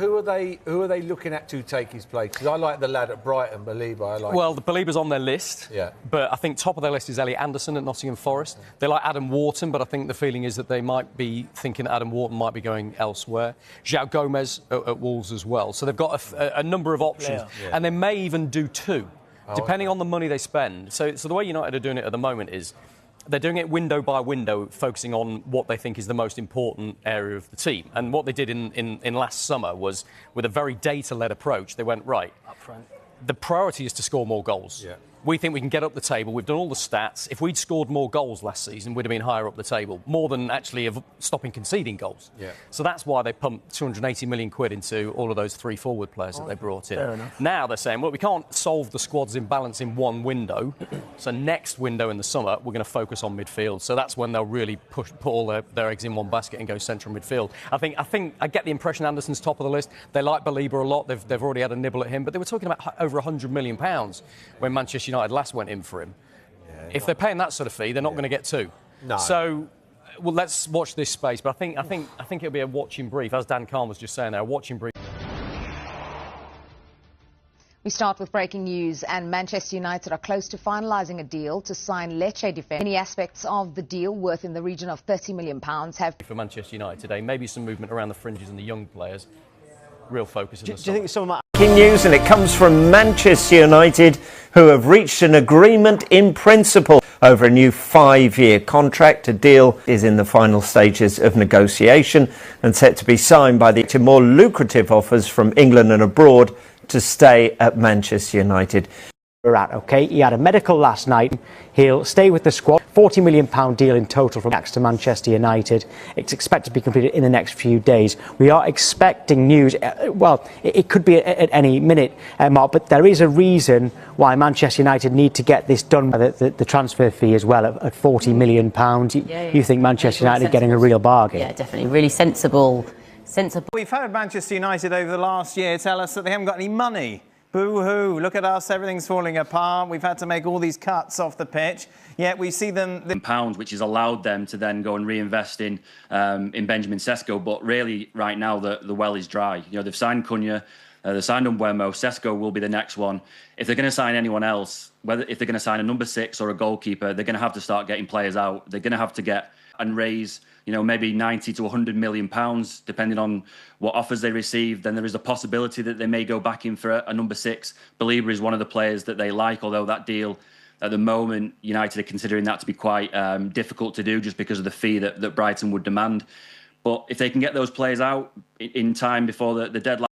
who are they looking at to take his place? Because I like the lad at Brighton, Belieber. Well, the Belieber's on their list. Yeah. But I think top of their list is Elliot Anderson at Nottingham Forest. They like Adam Wharton, but I think the feeling is that they might be thinking that Adam Wharton might be going elsewhere. João Gomez at Wolves as well. So they've got a number of options, and they may even do two, depending on the money they spend. So the way United are doing it at the moment is they're doing it window by window, focusing on what they think is the most important area of the team. And what they did in last summer was, with a very data-led approach, they went, right, up front, the priority is to score more goals. Yeah. We think we can get up the table. We've done all the stats. If we'd scored more goals last season, we'd have been higher up the table, more than actually stopping conceding goals. Yeah. So that's why they pumped 280 million quid into all of those three forward players that they brought in. Fair enough. Now they're saying, well, we can't solve the squad's imbalance in one window. So next window in the summer, we're going to focus on midfield. So that's when they'll really put all their eggs in one basket and go central midfield. I get the impression Anderson's top of the list. They like Belieber a lot. They've already had a nibble at him, but they were talking about over £100 million when Manchester United last went in for him. Yeah, if they're paying that sort of fee, they're not going to get two. No. So, well, let's watch this space. But I think it'll be a watching brief, as Dan Kahn was just saying there, a watching brief. We start with breaking news, and Manchester United are close to finalising a deal to sign Lecce defender. Many aspects of the deal, worth in the region of £30 million, have... For Manchester United today, maybe some movement around the fringes and the young players. Real focus in the summer. Do you think some of that... News, and it comes from Manchester United, who have reached an agreement in principle over a new 5-year contract. A deal is in the final stages of negotiation and set to be signed by the more lucrative offers from England and abroad to stay at Manchester United. Okay, he had a medical last night. He'll stay with the squad. £40 million deal in total from Ajax to Manchester United. It's expected to be completed in the next few days. We are expecting news. Well, it could be at any minute, Mark, but there is a reason why Manchester United need to get this done by the transfer fee as well at £40 million. You think Manchester United are getting a real bargain? Yeah, definitely. Really sensible. We've heard Manchester United over the last year tell us that they haven't got any money. Boo-hoo, look at us, everything's falling apart. We've had to make all these cuts off the pitch. Yet we see them... ...pounds, which has allowed them to then go and reinvest in Benjamin Sesko. But really, right now, the well is dry. You know, they've signed Cunha, they've signed Mbeumo. Sesko will be the next one. If they're going to sign anyone else, if they're going to sign a number 6 or a goalkeeper, they're going to have to start getting players out. They're going to have to get and raise... you know, maybe 90 to 100 million pounds, depending on what offers they receive. Then there is a possibility that they may go back in for a number 6. Belieber is one of the players that they like, although that deal at the moment, United are considering that to be quite difficult to do just because of the fee that Brighton would demand. But if they can get those players out in time before the deadline,